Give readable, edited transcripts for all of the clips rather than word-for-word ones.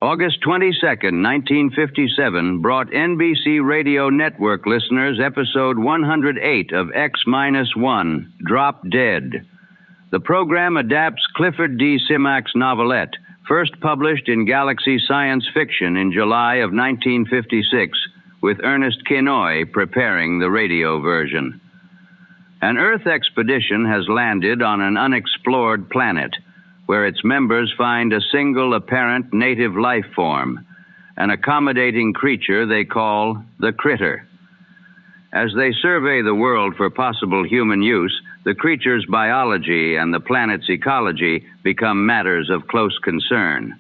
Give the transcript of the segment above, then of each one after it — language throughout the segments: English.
August 22nd, 1957, brought NBC Radio Network listeners episode 108 of X-1, Drop Dead. The program adapts Clifford D. Simak's novelette, first published in Galaxy Science Fiction in July of 1956, with Ernest Kinoy preparing the radio version. An Earth expedition has landed on an unexplored planet, where its members find a single apparent native life form, an accommodating creature they call the Critter. As they survey the world for possible human use, the creature's biology and the planet's ecology become matters of close concern.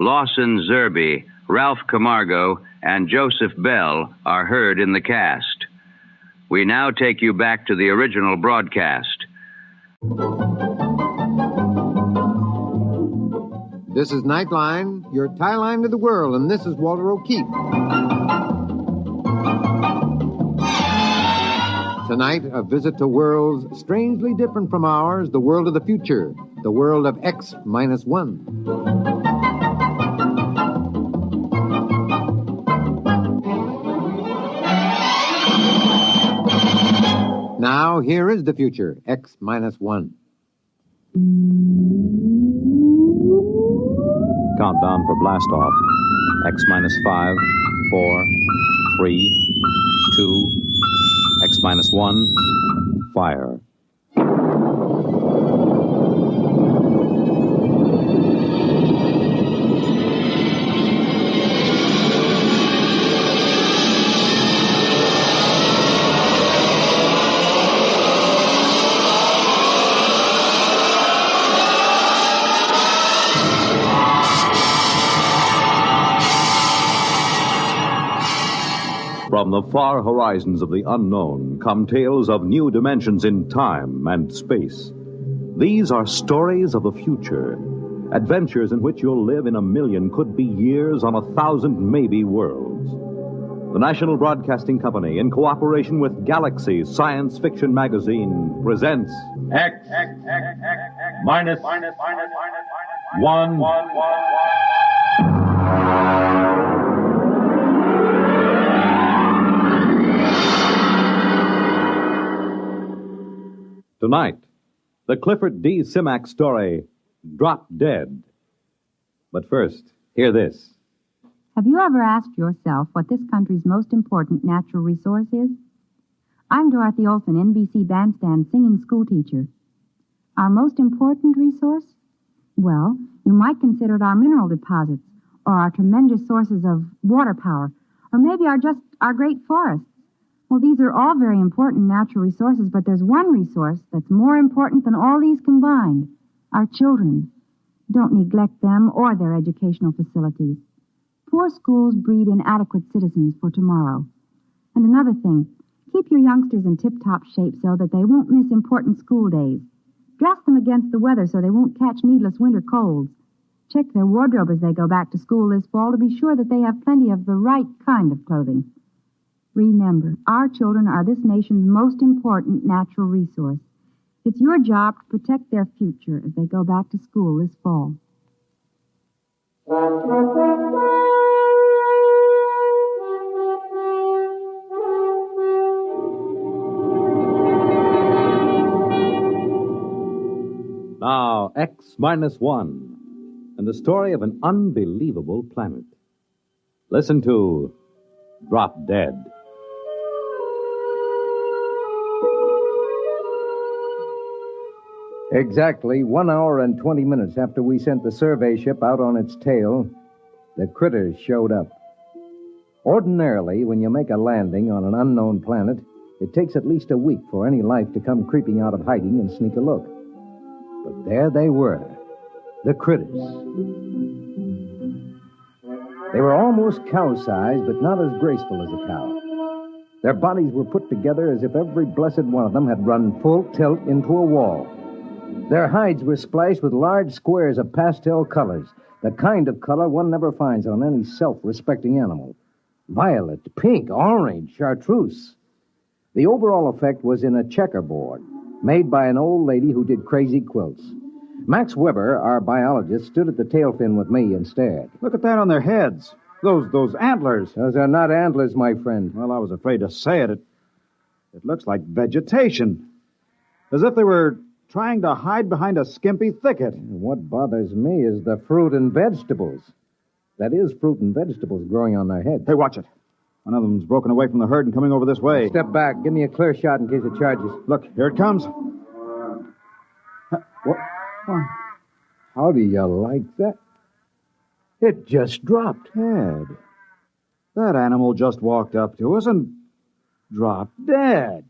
Lawson Zerbe, Ralph Camargo, and Joseph Bell are heard in the cast. We now take you back to the original broadcast. This is Nightline, your tie line to the world, and this is Walter O'Keefe. Tonight, a visit to worlds strangely different from ours, the world of the future, the world of X-1. Now, here is the future, X-1. Countdown for blast off. X-5, 4, 3, 2, X-1, fire. From the far horizons of the unknown come tales of new dimensions in time and space. These are stories of the future, adventures in which you'll live in a million, could be years, on 1,000 maybe worlds. The National Broadcasting Company, in cooperation with Galaxy Science Fiction Magazine, presents X-1. Tonight, the Clifford D. Simak story, Drop Dead. But first, hear this. Have you ever asked yourself what this country's most important natural resource is? I'm Dorothy Olson, NBC Bandstand singing schoolteacher. Our most important resource? Well, you might consider it our mineral deposits, or our tremendous sources of water power, or maybe our great forests. Well, these are all very important natural resources, but there's one resource that's more important than all these combined: our children. Don't neglect them or their educational facilities. Poor schools breed inadequate citizens for tomorrow. And another thing, keep your youngsters in tip-top shape so that they won't miss important school days. Dress them against the weather so they won't catch needless winter colds. Check their wardrobe as they go back to school this fall to be sure that they have plenty of the right kind of clothing. Remember, our children are this nation's most important natural resource. It's your job to protect their future as they go back to school this fall. Now, X-1, and the story of an unbelievable planet. Listen to Drop Dead. Exactly 1 hour and 20 minutes after we sent the survey ship out on its tail, the critters showed up. Ordinarily, when you make a landing on an unknown planet, it takes at least a week for any life to come creeping out of hiding and sneak a look. But there they were, the critters. They were almost cow-sized, but not as graceful as a cow. Their bodies were put together as if every blessed one of them had run full tilt into a wall. Their hides were splashed with large squares of pastel colors, the kind of color one never finds on any self-respecting animal. Violet, pink, orange, chartreuse. The overall effect was in a checkerboard, made by an old lady who did crazy quilts. Max Weber, our biologist, stood at the tail fin with me and stared. Look at that on their heads. Those antlers. Those are not antlers, my friend. Well, I was afraid to say it. It looks like vegetation. As if they were trying to hide behind a skimpy thicket. What bothers me is the fruit and vegetables. That is, fruit and vegetables growing on their heads. Hey, watch it. One of them's broken away from the herd and coming over this way. Step back. Give me a clear shot in case it charges. Look, here it comes. What? How do you like that? It just dropped. Ted, that animal just walked up to us and dropped dead.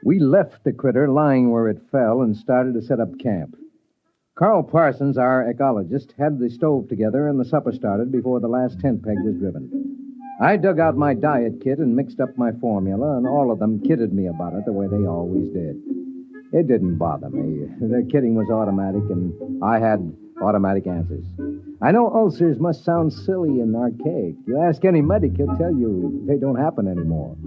We left the critter lying where it fell and started to set up camp. Carl Parsons, our ecologist, had the stove together and the supper started before the last tent peg was driven. I dug out my diet kit and mixed up my formula, and all of them kidded me about it the way they always did. It didn't bother me. Their kidding was automatic, and I had automatic answers. I know ulcers must sound silly and archaic. You ask any medic, he'll tell you they don't happen anymore.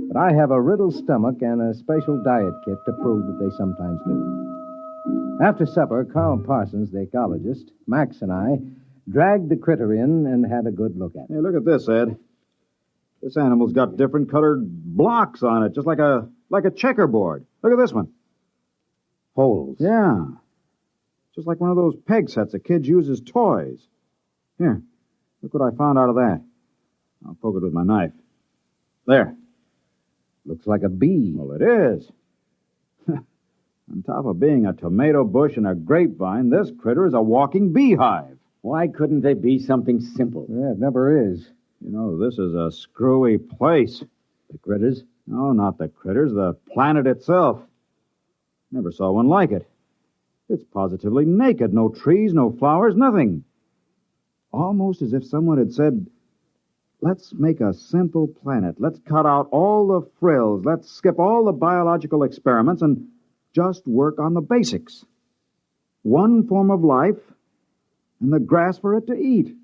But I have a riddled stomach and a special diet kit to prove that they sometimes do. After supper, Carl Parsons, the ecologist, Max, and I dragged the critter in and had a good look at it. Hey, look at this, Ed. This animal's got different colored blocks on it, just like a checkerboard. Look at this one. Holes. Yeah. Just like one of those peg sets the kids use as toys. Here, look what I found out of that. I'll poke it with my knife. There. Looks like a bee. Well, it is. On top of being a tomato bush and a grapevine, this critter is a walking beehive. Why couldn't they be something simple? Yeah, it never is. You know, this is a screwy place. The critters? No, not the critters, the planet itself. Never saw one like it. It's positively naked. No trees, no flowers, nothing. Almost as if someone had said, let's make a simple planet. Let's cut out all the frills. Let's skip all the biological experiments and just work on the basics. One form of life and the grass for it to eat.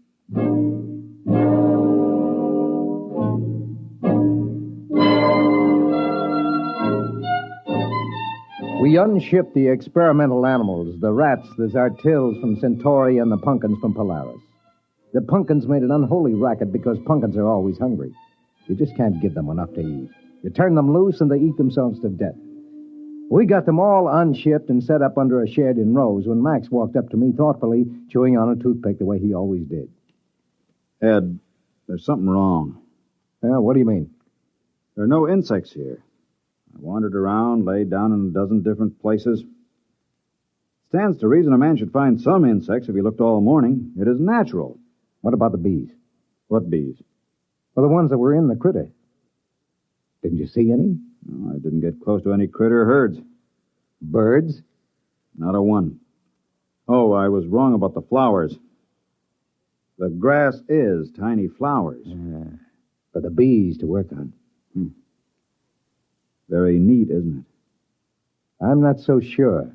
We unshipped the experimental animals, the rats, the zartils from Centauri, and the pumpkins from Polaris. The pumpkins made an unholy racket because pumpkins are always hungry. You just can't give them enough to eat. You turn them loose and they eat themselves to death. We got them all unshipped and set up under a shed in rows when Max walked up to me thoughtfully, chewing on a toothpick the way he always did. Ed, there's something wrong. What do you mean? There are no insects here. I wandered around, laid down in a dozen different places. Stands to reason a man should find some insects if he looked all morning. It is natural. What about the bees? What bees? Well, the ones that were in the critter. Didn't you see any? No, I didn't get close to any critter herds. Birds? Not a one. Oh, I was wrong about the flowers. The grass is tiny flowers. For the bees to work on. Very neat, isn't it? I'm not so sure.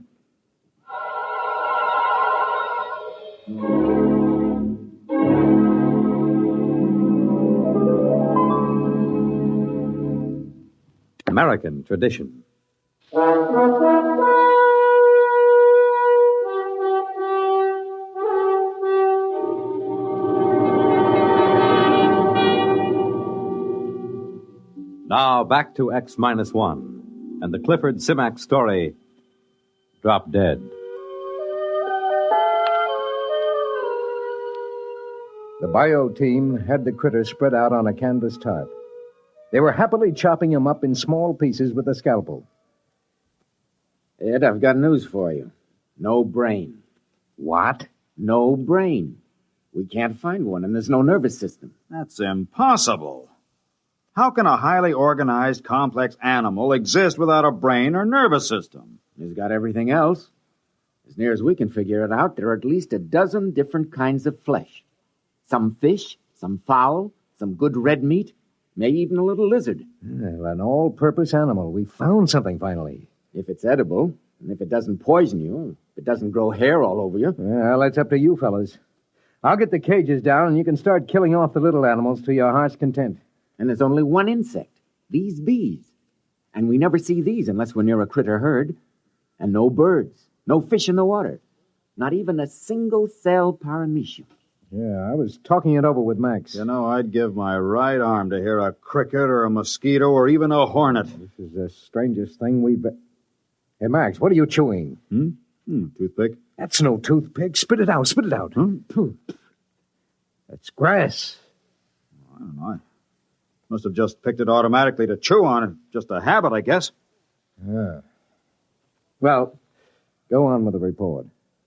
American tradition. Now back to X-1 and the Clifford Simak story, Drop Dead. The bio team had the critter spread out on a canvas tarp. They were happily chopping him up in small pieces with a scalpel. Ed, I've got news for you. No brain. What? No brain. We can't find one, and there's no nervous system. That's impossible. How can a highly organized, complex animal exist without a brain or nervous system? He's got everything else. As near as we can figure it out, there are at least a dozen different kinds of flesh. Some fish, some fowl, some good red meat, maybe even a little lizard. Well, an all-purpose animal. We found something finally. If it's edible, and if it doesn't poison you, if it doesn't grow hair all over you. Well, that's up to you fellas. I'll get the cages down, and you can start killing off the little animals to your heart's content. And there's only one insect, these bees. And we never see these unless we're near a critter herd. And no birds, no fish in the water. Not even a single-cell paramecium. Yeah, I was talking it over with Max. You know, I'd give my right arm to hear a cricket or a mosquito or even a hornet. This is the strangest thing we've... Hey, Max, what are you chewing? Toothpick? That's no toothpick. Spit it out, spit it out. That's grass. I don't know. I must have just picked it automatically to chew on. It's just a habit, I guess. Yeah. Well, go on with the report.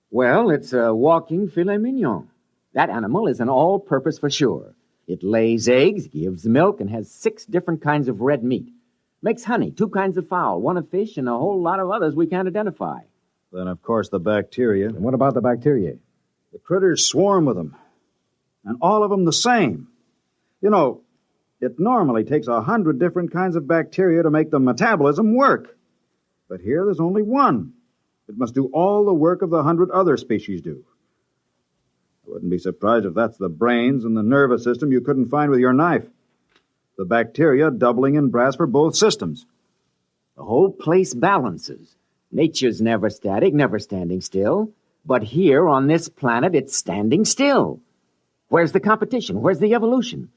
Well, it's a walking filet mignon. That animal is an all-purpose for sure. It lays eggs, gives milk, and has 6 different kinds of red meat. Makes honey, 2 kinds of fowl, 1 of fish, and a whole lot of others we can't identify. Then, of course, the bacteria. And what about the bacteria? The critters swarm with them. And all of them the same. You know, it normally takes 100 different kinds of bacteria to make the metabolism work. But here there's only one. It must do all the work of the 100 other species do. I wouldn't be surprised if that's the brains and the nervous system you couldn't find with your knife. The bacteria doubling in brass for both systems. The whole place balances. Nature's never static, never standing still. But here on this planet, it's standing still. Where's the competition? Where's the evolution?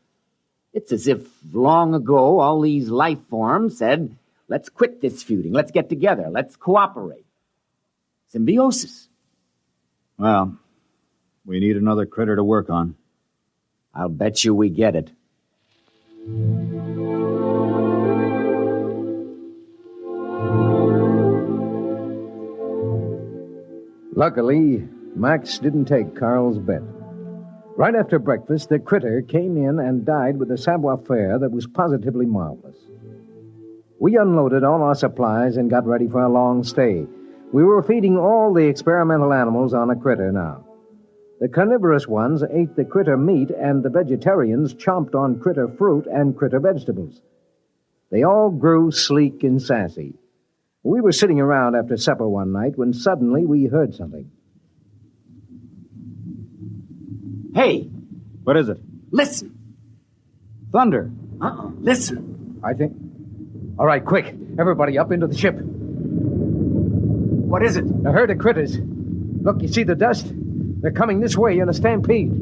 It's as if long ago all these life forms said, let's quit this feuding, let's get together, let's cooperate. Symbiosis. Well, we need another critter to work on. I'll bet you we get it. Luckily, Max didn't take Carl's bet. Right after breakfast, the critter came in and died with a savoir-faire that was positively marvelous. We unloaded all our supplies and got ready for a long stay. We were feeding all the experimental animals on a critter now. The carnivorous ones ate the critter meat, and the vegetarians chomped on critter fruit and critter vegetables. They all grew sleek and sassy. We were sitting around after supper one night when suddenly we heard something. Hey! What is it? Listen! Thunder. Listen! I think... All right, quick. Everybody up into the ship. What is it? A herd of critters. Look, you see the dust? They're coming this way in a stampede.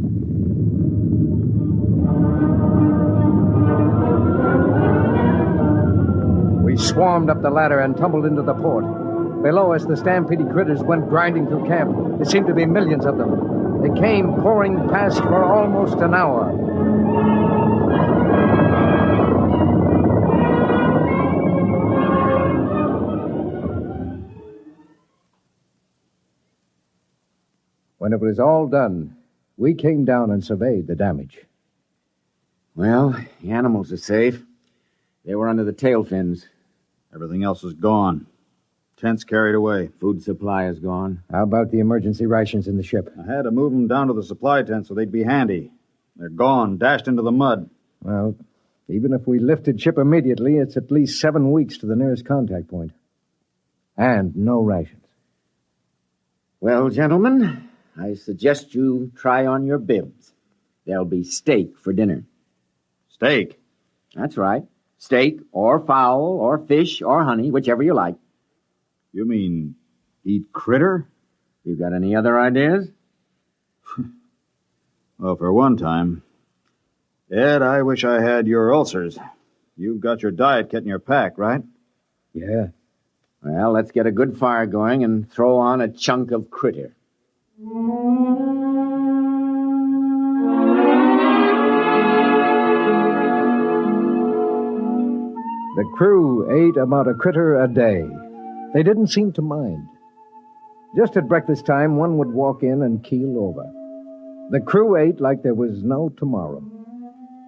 We swarmed up the ladder and tumbled into the port. Below us, the stampeding critters went grinding through camp. There seemed to be millions of them. They came pouring past for almost an hour. When it was all done, we came down and surveyed the damage. Well, the animals are safe. They were under the tail fins. Everything else is gone. Tents carried away. Food supply is gone. How about the emergency rations in the ship? I had to move them down to the supply tent so they'd be handy. They're gone, dashed into the mud. Well, even if we lifted ship immediately, it's at least 7 weeks to the nearest contact point. And no rations. Well, gentlemen, I suggest you try on your bibs. There'll be steak for dinner. Steak? That's right. Steak or fowl or fish or honey, whichever you like. You mean eat critter? You got any other ideas? Well, for one time. Ed, I wish I had your ulcers. You've got your diet kit in your pack, right? Yeah. Well, let's get a good fire going and throw on a chunk of critter. The crew ate about a critter a day. They didn't seem to mind. Just at breakfast time, one would walk in and keel over. The crew ate like there was no tomorrow.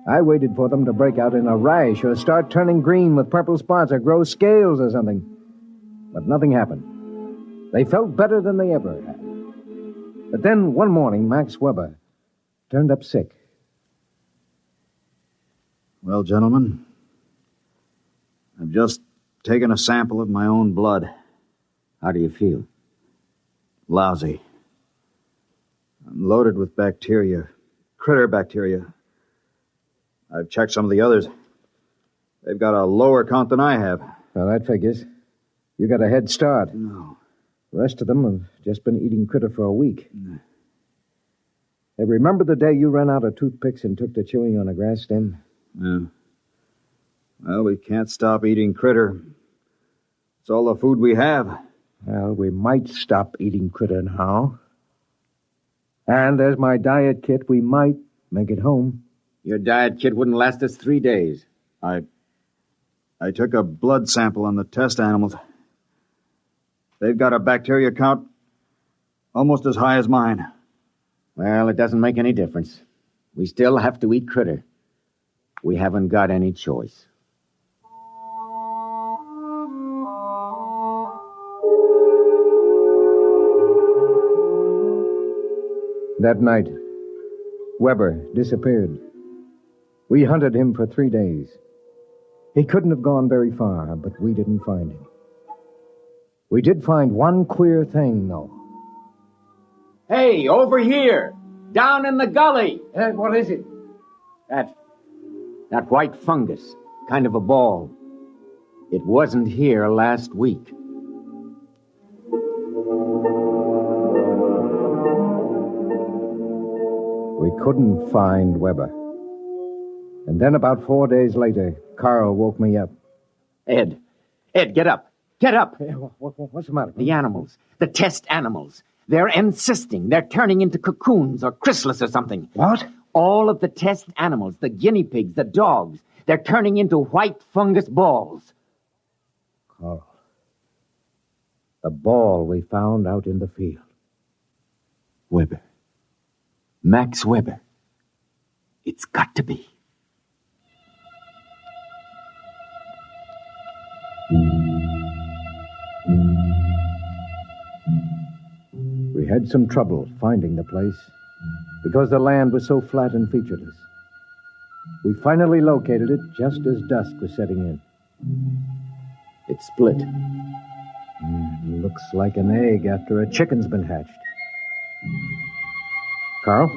I waited for them to break out in a rash or start turning green with purple spots or grow scales or something. But nothing happened. They felt better than they ever had. But then one morning, Max Weber turned up sick. Well, gentlemen, I've just taken a sample of my own blood. How do you feel? Lousy. I'm loaded with bacteria. Critter bacteria. I've checked some of the others. They've got a lower count than I have. Well, that figures. You got a head start. No. The rest of them have just been eating critter for a week. Hey, remember the day you ran out of toothpicks and took to chewing on a grass stem? Yeah. Well, we can't stop eating critter. It's all the food we have. Well, we might stop eating critter now. And there's my diet kit. We might make it home. Your diet kit wouldn't last us 3 days. I took a blood sample on the test animals. They've got a bacteria count almost as high as mine. Well, it doesn't make any difference. We still have to eat critter. We haven't got any choice. That night, Weber disappeared. We hunted him for 3 days. He couldn't have gone very far, but we didn't find him. We did find one queer thing, though. Hey, over here! Down in the gully! What is it? That white fungus, kind of a ball. It wasn't here last week. We couldn't find Weber. And then about 4 days later, Carl woke me up. Ed, get up. Get up. Hey, what's the matter? The animals, the test animals. They're encysting. They're turning into cocoons or chrysalis or something. What? All of the test animals, the guinea pigs, the dogs, they're turning into white fungus balls. Carl. The ball we found out in the field. Weber. Max Weber. It's got to be. We had some trouble finding the place because the land was so flat and featureless. We finally located it just as dusk was setting in. It's split. Looks like an egg after a chicken's been hatched. Carl?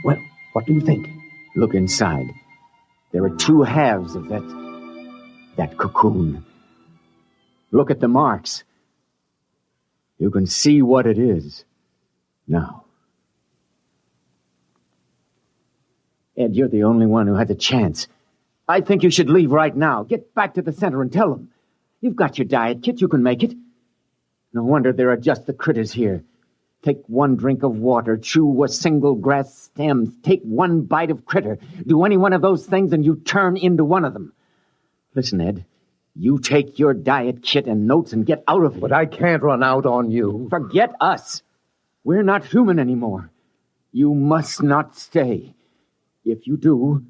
Well, what do you think? Look inside. There are 2 halves of that cocoon. Look at the marks. You can see what it is now. Ed, you're the only one who had the chance. I think you should leave right now. Get back to the center and tell them. You've got your diet kit. You can make it. No wonder there are just the critters here. Take 1 drink of water, chew a single grass stem, take 1 bite of critter. Do any one of those things and you turn into one of them. Listen, Ed, you take your diet kit and notes and get out of here. But I can't run out on you. Forget us. We're not human anymore. You must not stay. If you do,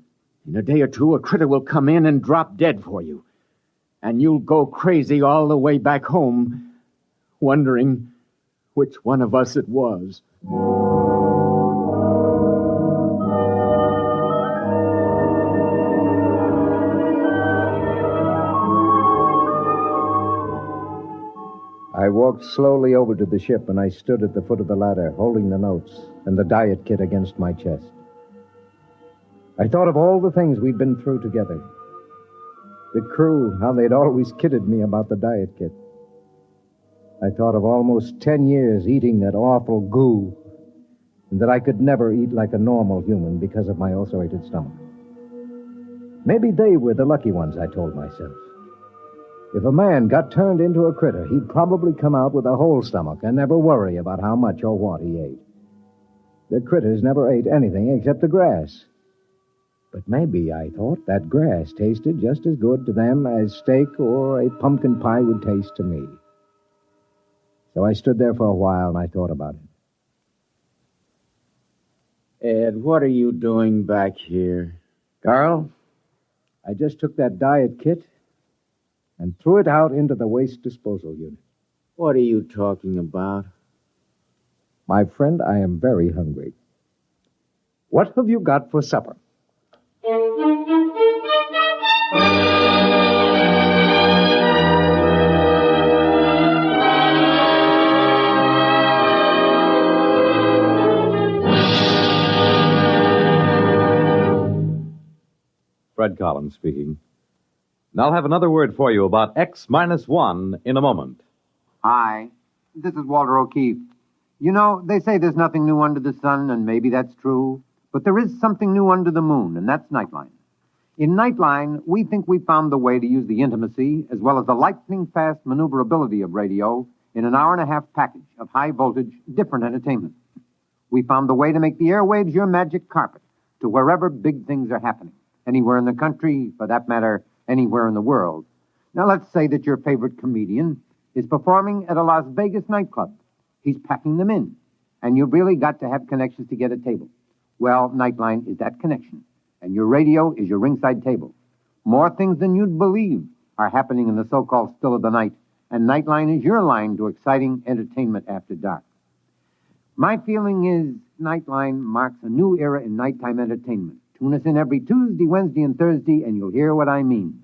in a day or 2, a critter will come in and drop dead for you. And you'll go crazy all the way back home, wondering which one of us it was. I walked slowly over to the ship, and I stood at the foot of the ladder, holding the notes and the diet kit against my chest. I thought of all the things we'd been through together. The crew, how they'd always kidded me about the diet kit. I thought of almost 10 years eating that awful goo, and that I could never eat like a normal human because of my ulcerated stomach. Maybe they were the lucky ones, I told myself. If a man got turned into a critter, he'd probably come out with a whole stomach and never worry about how much or what he ate. The critters never ate anything except the grass. But maybe, I thought, that grass tasted just as good to them as steak or a pumpkin pie would taste to me. So I stood there for a while and I thought about it. Ed, what are you doing back here? Carl, I just took that diet kit and threw it out into the waste disposal unit. What are you talking about? My friend, I am very hungry. What have you got for supper? Collins speaking. And I'll have another word for you about X-1 in a moment. Hi, this is Walter O'Keefe. You know, they say there's nothing new under the sun, and maybe that's true. But there is something new under the moon, and that's Nightline. In Nightline, we think we found the way to use the intimacy as well as the lightning-fast maneuverability of radio in an hour-and-a-half package of high-voltage, different entertainment. We found the way to make the airwaves your magic carpet to wherever big things are happening. Anywhere in the country, for that matter, anywhere in the world. Now, let's say that your favorite comedian is performing at a Las Vegas nightclub. He's packing them in, and you've really got to have connections to get a table. Well, Nightline is that connection, and your radio is your ringside table. More things than you'd believe are happening in the so-called still of the night, and Nightline is your line to exciting entertainment after dark. My feeling is Nightline marks a new era in nighttime entertainment. Tune us in every Tuesday, Wednesday, and Thursday, and you'll hear what I mean.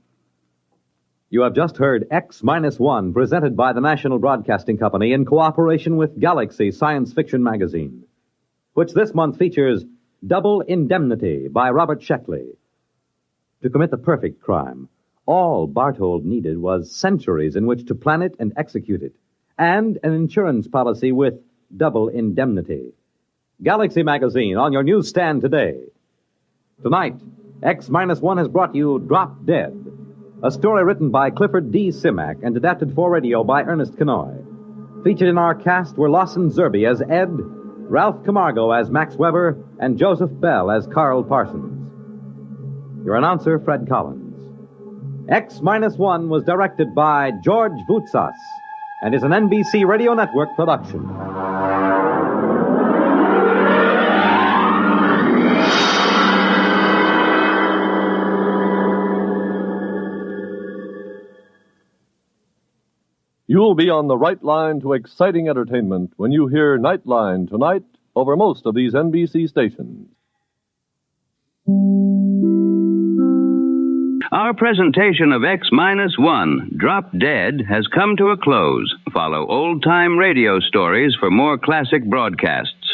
You have just heard X-1, presented by the National Broadcasting Company in cooperation with Galaxy Science Fiction Magazine, which this month features Double Indemnity by Robert Sheckley. To commit the perfect crime, all Barthold needed was centuries in which to plan it and execute it, and an insurance policy with Double Indemnity. Galaxy Magazine on your newsstand today. Tonight, X-1 has brought you Drop Dead, a story written by Clifford D. Simak and adapted for radio by Ernest Kinoy. Featured in our cast were Lawson Zerbe as Ed, Ralph Camargo as Max Weber, and Joseph Bell as Carl Parsons. Your announcer, Fred Collins. X-1 was directed by George Voutsas and is an NBC Radio Network production. You'll be on the right line to exciting entertainment when you hear Nightline tonight over most of these NBC stations. Our presentation of X-1, Drop Dead, has come to a close. Follow old-time radio stories for more classic broadcasts.